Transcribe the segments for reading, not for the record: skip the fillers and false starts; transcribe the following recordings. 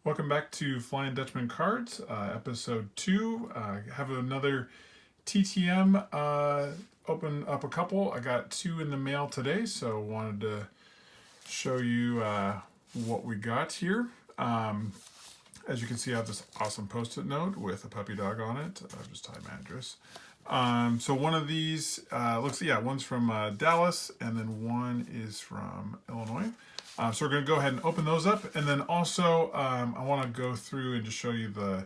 Welcome back to Flying Dutchman Cards, episode 2. Have another TTM open up a couple. I got 2 in the mail today, so wanted to show you what we got here. As you can see, I have this awesome post-it note with a puppy dog on it. I'll just type my address. So one of these one's from Dallas, and then one is from Illinois. So we're going to go ahead and open those up, and then also I want to go through and just show you the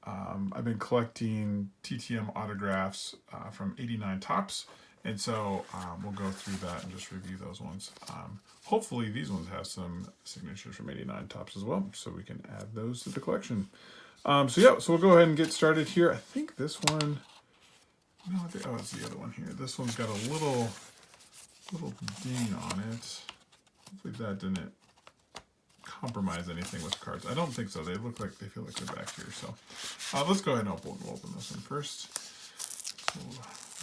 I've been collecting TTM autographs from 89 Topps, and so we'll go through that and just review those ones. Hopefully these ones have some signatures from 89 Topps as well, so we can add those to the collection. So we'll go ahead and get started here. I think this one, it's the other one here. This one's got a little ding on it. Hopefully that didn't compromise anything with cards. I don't think so. They feel like they're back here. So let's go ahead and open this one first. So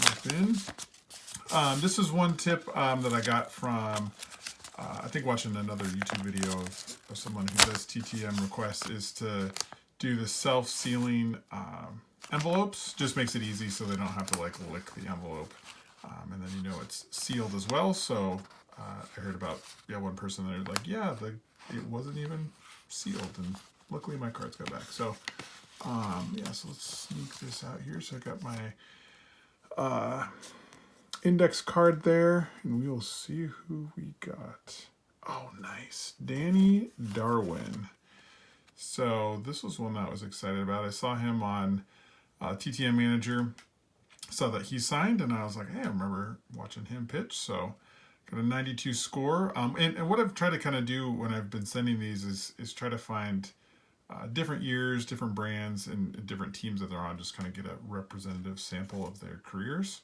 open. This is one tip that I got from I think watching another YouTube video of someone who does TTM requests, is to do the self-sealing envelopes. Just makes it easy so they don't have to like lick the envelope, and then it's sealed as well. So I heard about one person that was like, it wasn't even sealed, and luckily my cards got back. So so let's sneak this out here. So I got my index card there, and we'll see who we got. Oh, nice, Danny Darwin. So this was one that I was excited about. I saw him on TTM Manager, saw that he signed, and I was like, hey, I remember watching him pitch. So got a 92 score. And what I've tried to kind of do when I've been sending these is try to find different years, different brands, and different teams that they're on, just kind of get a representative sample of their careers.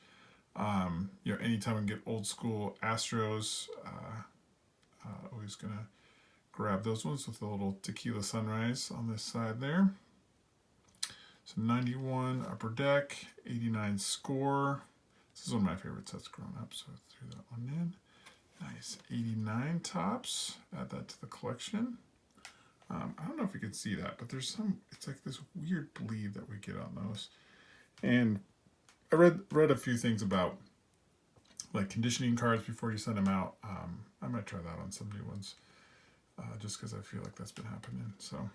Anytime I can get old school Astros, always going to grab those ones with a little tequila sunrise on this side there. So 91 upper deck, 89 score. This is one of my favorite sets growing up, so I threw that one in. Nice, 89 Topps. Add that to the collection. I don't know if you can see that, but there's it's like this weird bleed that we get on those. And I read a few things about like conditioning cards before you send them out. I might try that on some new ones, just because I feel like that's been happening. So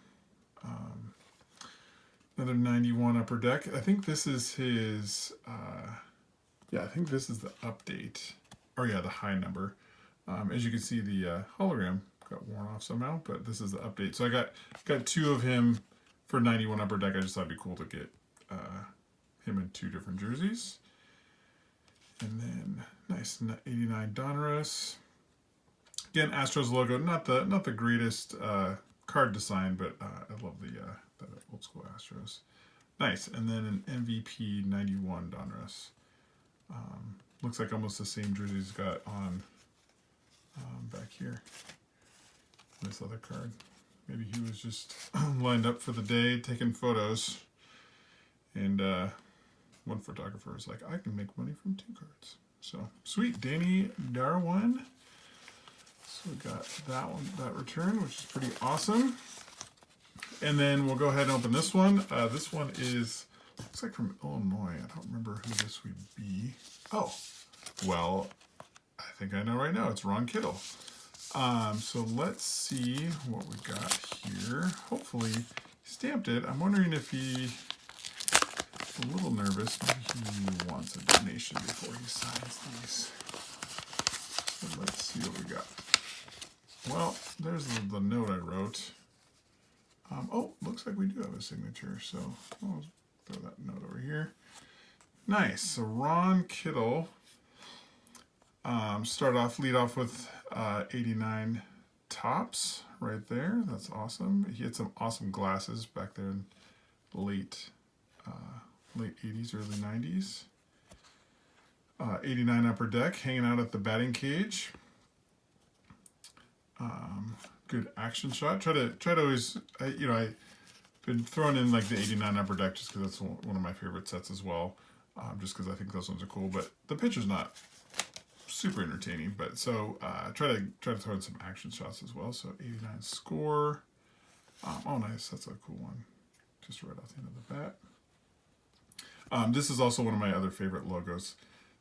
another 91 upper deck. I think this is his. I think this is the update. Or the high number. As you can see, the hologram got worn off somehow, but this is the update. So I got 2 of him for 91 upper deck. I just thought it'd be cool to get him in 2 different jerseys. And then nice 89 Donruss. Again, Astros logo, not the greatest card design, but I love the old school Astros. Nice. And then an MVP 91 Donruss. Looks like almost the same jersey he's got on back here. This other card. Maybe he was just lined up for the day taking photos, and one photographer is like, I can make money from 2 cards. So sweet, Danny Darwin. So we got that return, which is pretty awesome. And then we'll go ahead and open this one. This one looks like from Illinois. I don't remember who this would be. Oh, well, I think I know right now. It's Ron Kittle. So let's see what we got here. Hopefully he stamped it. I'm wondering if he's a little nervous. Maybe he wants a donation before he signs these. So let's see what we got. Well, there's the note I wrote. Looks like we do have a signature. So I'll throw that note over here. Nice. So Ron Kittle. Lead off with 89 Topps right there. That's awesome. He had some awesome glasses back there in late 80s, early 90s. 89 upper deck, hanging out at the batting cage. Good action shot. Try to always, I've been throwing in like the 89 upper deck just because that's one of my favorite sets as well. Just because I think those ones are cool, but the picture's not super entertaining. But so try to throw in some action shots as well. So 89 score. Oh, nice. That's a cool one. Just right off the end of the bat. This is also one of my other favorite logos.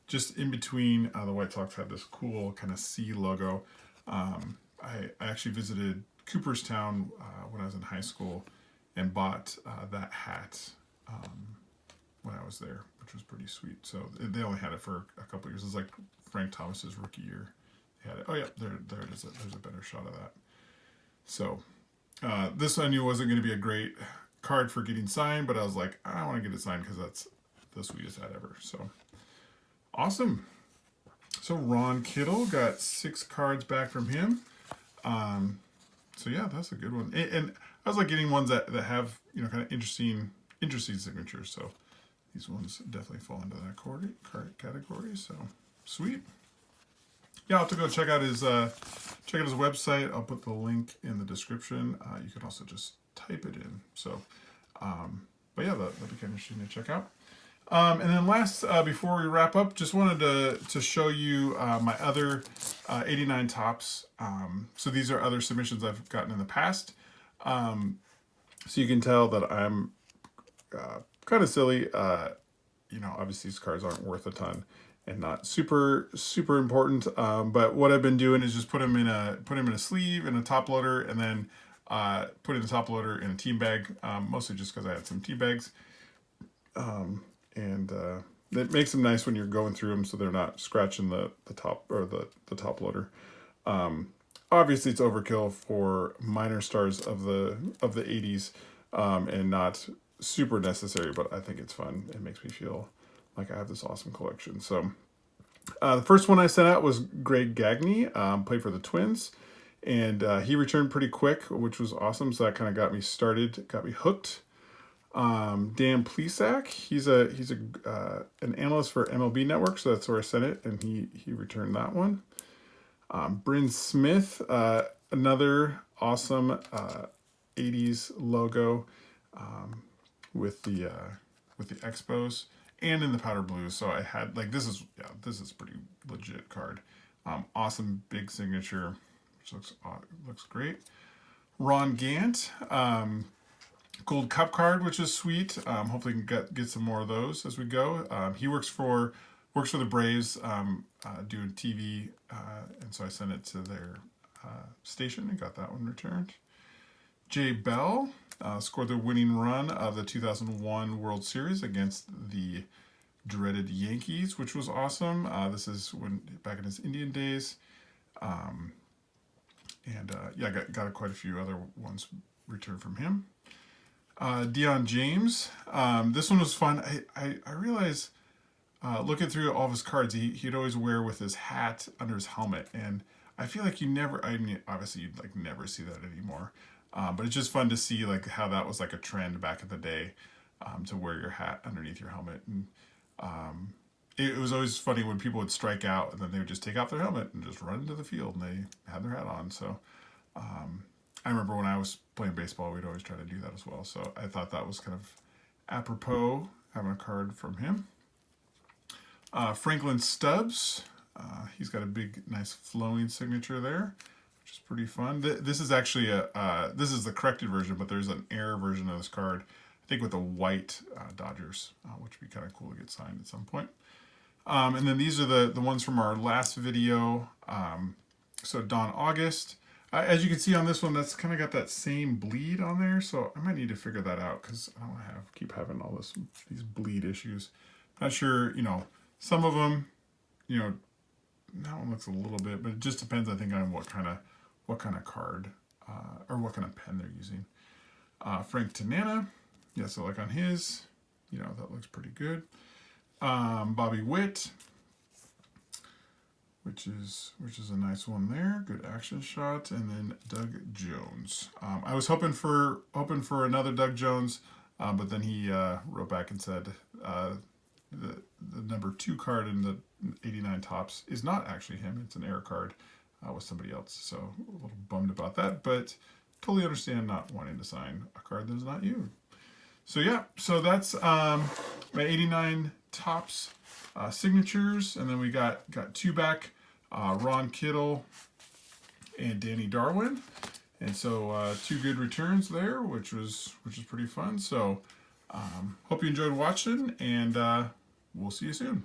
Just in between, the White Sox had this cool kind of C logo. I actually visited Cooperstown when I was in high school and bought that hat when I was there, which was pretty sweet. So they only had it for a couple years. It was like Frank Thomas's rookie year. They had it. Oh yeah, there it is. There's a better shot of that. So this I knew wasn't going to be a great card for getting signed, but I was like, I want to get it signed because that's the sweetest hat ever. So awesome. So Ron Kittle got 6 cards back from him. So yeah, that's a good one. And I was like getting ones that have, you know, kind of interesting signatures. So these ones definitely fall into that category. So sweet. Yeah, I'll have to go check out his website. I'll put the link in the description. You can also just type it in. So, but yeah, that'll be kind of interesting to check out. And then last, before we wrap up, just wanted to show you my other 89 Topps. So these are other submissions I've gotten in the past. So you can tell that I'm kind of silly. You know, obviously these cards aren't worth a ton and not super important. But what I've been doing is just put them in a sleeve in a top loader, and then putting the top loader in a team bag. Mostly just because I had some team bags. And it makes them nice when you're going through them, so they're not scratching the top or the top loader. Obviously, it's overkill for minor stars of the 80s, and not super necessary. But I think it's fun. It makes me feel like I have this awesome collection. So the first one I sent out was Greg Gagne, played for the Twins, and he returned pretty quick, which was awesome. So that kind of got me started, got me hooked. Dan Plesac, he's an analyst for MLB Network, so that's where I sent it, and he returned that one. Bryn Smith, another awesome 80s logo with the Expos and in the powder blue. So I had like this is a pretty legit card. Awesome big signature, which looks great. Ron Gant. Gold Cup card, which is sweet. Hopefully we can get some more of those as we go. He works for the Braves, doing TV, and so I sent it to their station and got that one returned. Jay Bell scored the winning run of the 2001 World Series against the dreaded Yankees, which was awesome. This is back in his Indian days, and yeah, got quite a few other ones returned from him. Deion James. This one was fun. I realized looking through all of his cards, he'd always wear with his hat under his helmet, and I feel like obviously you'd like never see that anymore. But it's just fun to see like how that was like a trend back in the day, to wear your hat underneath your helmet. And it was always funny when people would strike out and then they would just take off their helmet and just run into the field and they had their hat on. So I remember when I was playing baseball, we'd always try to do that as well. So I thought that was kind of apropos having a card from him. Franklin Stubbs, he's got a big, nice flowing signature there, which is pretty fun. This is actually this is the corrected version, but there's an error version of this card, I think with the white Dodgers, which would be kind of cool to get signed at some point. And then these are the ones from our last video. So Don August. As you can see on this one, that's kind of got that same bleed on there, so I might need to figure that out because I don't want to keep having all these bleed issues. Not sure, you know, some of them, you know, that one looks a little bit, but it just depends, I think, on what kind of card or what kind of pen they're using. Frank Tanana, yeah, so like on his, you know, that looks pretty good. Bobby Witt, which is a nice one there. Good action shot. And then Doug Jones. I was hoping for another Doug Jones, but then he wrote back and said the number 2 card in the 89 Topps is not actually him. It's an error card with somebody else. So a little bummed about that, but totally understand not wanting to sign a card that's not you. So yeah, so that's my 89 Topps signatures, and then we got 2 back, Ron Kittle and Danny Darwin. And so 2 good returns there, which is pretty fun. So hope you enjoyed watching, and we'll see you soon.